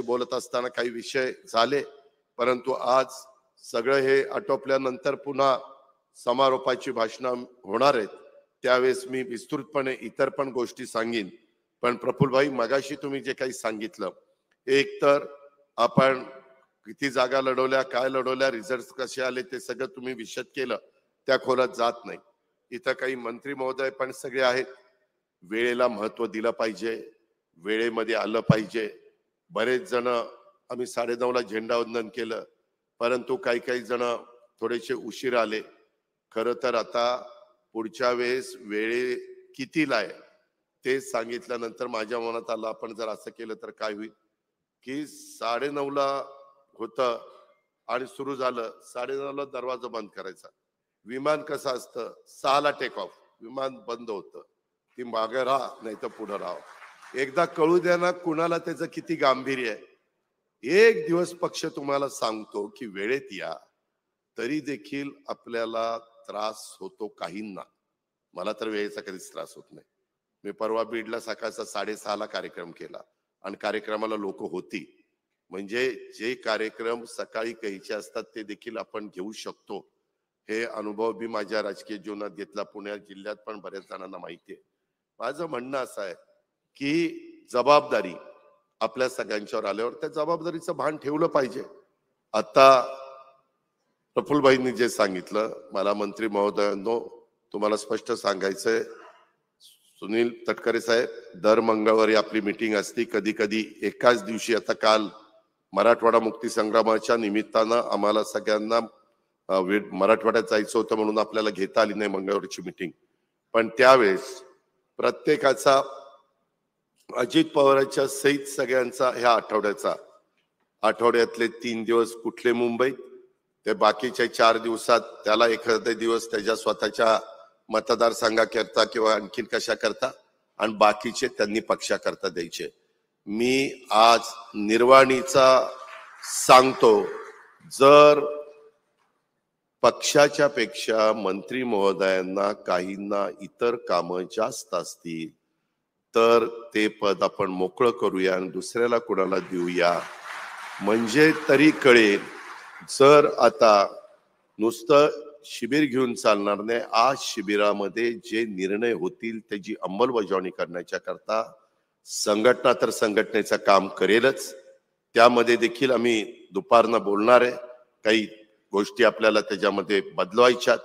बोलत असताना काही विषय झाले, परंतु आज सगळं हे आटोपल्यानंतर पुन्हा समारोपाची भाषणं होणार आहेत. त्यावेळेस मी विस्तृतपणे इतर पण गोष्टी सांगेन. पण प्रफुल्लभाई, मगाशी तुम्ही जे काही सांगितलं, एक तर आपण किती जागा लढवल्या, काय लढवल्या, रिझल्ट कसे आले ते सगळं तुम्ही विशद केलं, त्या खोलात जात नाही. इथं काही मंत्री महोदय पण सगळे आहेत. वेळेला महत्व दिलं पाहिजे, वेळेमध्ये आलं पाहिजे. बरेच जण आम्ही 9:30ला झेंडावंदन केलं, परंतु काही काही जण थोडेसे उशीर आले. खरं तर आता पुढच्या वेळेस वेळे कितीला आहे ते सांगितल्यानंतर माझ्या मनात आलं, आपण जर असं केलं तर काय होईल की 9:30ला होतं आणि सुरू झालं, 9:30ला दरवाजा बंद करायचा. विमान कसं असतं, 6ला टेक ऑफ, विमान बंद होतं, ती मागे राहा नाही तर पुढे राहा. एकदा कळू द्या ना कुणाला त्याचं किती गांभीर्य आहे. एक दिवस पक्ष तुम्हाला सांगतो की वेळेत या, तरी देखील आपल्याला त्रास होतो काहींना. मला तर वेळेचा कधीच त्रास होत नाही. मी परवा बीडला सकाळचा 6:30ला कार्यक्रम केला आणि कार्यक्रमाला लोक होती. म्हणजे जे कार्यक्रम सकाळी घ्यायचे असतात ते देखील आपण घेऊ शकतो. हे अनुभव मी माझ्या राजकीय जीवनात घेतला. पुणे जिल्ह्यात पण बऱ्याच जणांना माहिती आहे. माझं म्हणणं असं आहे की जबाबदारी आपल्या सगळ्यांच्यावर आल्यावर त्या जबाबदारीचं भान ठेवलं पाहिजे. आता प्रफुल्लभाईंनी जे सांगितलं, मला मंत्री महोदयांनो तुम्हाला स्पष्ट सांगायचंय, सुनील तटकरे साहेब, दर मंगळवारी आपली मीटिंग असते. कधी कधी एकाच दिवशी, आता काल मराठवाडा मुक्ती संग्रामाच्या निमित्तानं आम्हाला सगळ्यांना मराठवाड्यात जायचं होतं म्हणून आपल्याला घेता आली नाही मंगळवारची मीटिंग. पण त्यावेळेस प्रत्येकाचा, अजित पवारांच्या सहित सगळ्यांचा ह्या आठवड्यातले 3 दिवस कुठले मुंबईत, ते बाकीच्या 4 दिवसात त्याला एखादा दिवस त्याच्या स्वतःच्या मतदारसंघाकरता किंवा आणखीन कशा करता, आणि बाकीचे त्यांनी पक्षाकरता द्यायचे. मी आज निर्वाणीचा सांगतो, जर पक्षाच्या पेक्षा मंत्री महोदयांना काहींना इतर कामं जास्त असतील तर ते पद आपण मोकळं करूया आणि दुसऱ्याला कोणाला देऊया, म्हणजे तरी कळेल. जर आता नुसतं शिबिर घेऊन चालणार नाही. आज शिबिरामध्ये जे निर्णय होतील त्याची अंमलबजावणी करण्याच्या करता संघटना तर संघटनेचं काम करेलच. त्यामध्ये देखील आम्ही दुपारनं बोलणार आहे. काही गोष्टी आपल्याला त्याच्यामध्ये बदलवायच्यात.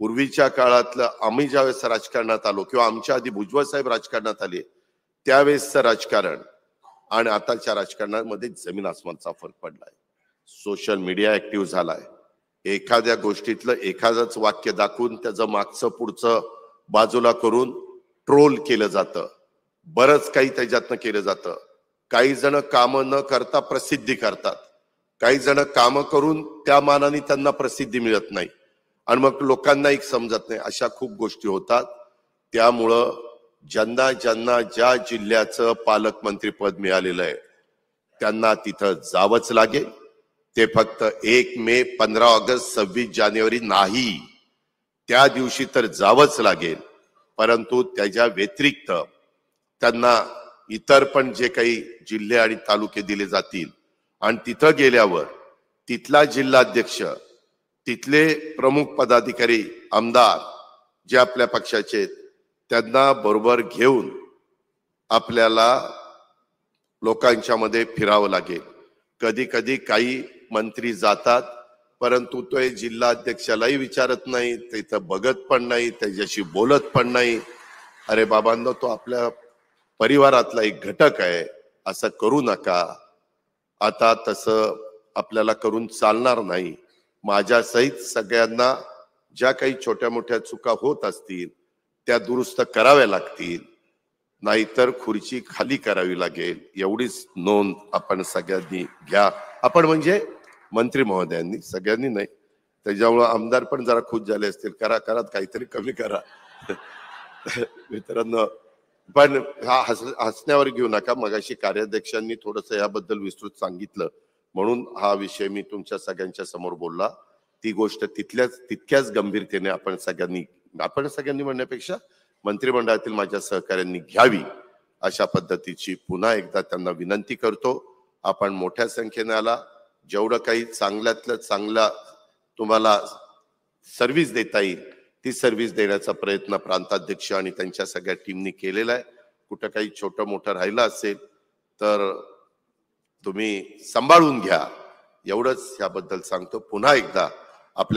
पूर्वीच्या काळातलं आम्ही ज्यावेळेस राजकारणात आलो किंवा आमच्या आधी भुजबळ साहेब राजकारणात आले त्यावेळेसचं राजकारण आणि आताच्या राजकारणामध्ये जमीन आसमानचा फरक पडलाय. सोशल मीडिया ऍक्टिव्ह झालाय. एखाद्या गोष्टीतलं एखादंच वाक्य दाखवून त्याचं मागचं पुढचं बाजूला करून ट्रोल केलं जातं. बरंच काही त्याच्यातनं केलं जातं. काही जण कामं न करता प्रसिद्धी करतात, काही जण कामं करून त्या मानाने त्यांना प्रसिद्धी मिळत नाही आणि मग लोकांना एक समजत नाही. अशा खूप गोष्टी होतात. त्यामुळं ज्यांना ज्यांना ज्या जिल्ह्याचं पालकमंत्री पद मिळालेलं आहे त्यांना तिथं जावंच लागेल. ते फक्त 1 मे, 15 ऑगस्ट, 26 जानेवारी नाही, त्या दिवशी तर जावंच लागेल. परंतु त्याच्या व्यतिरिक्त त्यांना इतर पण जे काही जिल्हे आणि तालुके दिले जातील आणि तिथं गेल्यावर तिथला जिल्हाध्यक्ष, तिथले प्रमुख पदाधिकारी, आमदार जे आपल्या पक्षाचे, त्यांना बरोबर घेऊन आपल्याला लोकांच्या मध्ये फिरावं लागेल. कधी कधी काही मंत्री जातात परंतु तो जिल्हाध्यक्षालाही विचारत नाही, तिथं बघत पण नाही, त्याच्याशी बोलत पण नाही. अरे बाबांनो, तो आपल्या परिवारातला एक घटक आहे, असं करू नका. आता तसं आपल्याला करून चालणार नाही. माझ्या सहित सगळ्यांना ज्या काही छोट्या मोठ्या चुका होत असतील त्या दुरुस्त कराव्या लागतील, नाहीतर खुर्ची खाली करावी लागेल. एवढीच नोंद आपण सगळ्यांनी घ्या. आपण म्हणजे मंत्री महोदयांनी, सगळ्यांनी नाही. त्याच्यामुळे आमदार पण जरा खुश झाले असतील. करा करा, काहीतरी कमी करा मित्रांनो. पण हा हसण्यावर घेऊ नका. मगाशी कार्याध्यक्षांनी थोडस याबद्दल विस्तृत सांगितलं म्हणून हा विषय मी तुमच्या सगळ्यांच्या समोर बोलला. ती गोष्ट तितक्याच गंभीरतेने आपण सगळ्यांनी म्हणण्यापेक्षा मंत्रिमंडळातील माझ्या सहकाऱ्यांनी घ्यावी, अशा पद्धतीची पुन्हा एकदा त्यांना विनंती करतो. आपण मोठ्या संख्येने आला. जेवढं काही चांगल्यातलं चांगला तुम्हाला सर्व्हिस देता येईल ती सर्व्हिस देण्याचा प्रयत्न प्रांताध्यक्ष आणि त्यांच्या सगळ्या टीमनी केलेला आहे. कुठं काही छोटं मोठं राहिलं असेल तर तुम्ही सांभाळून घ्या, एवढंच याबद्दल सांगतो. पुन्हा एकदा आपल्या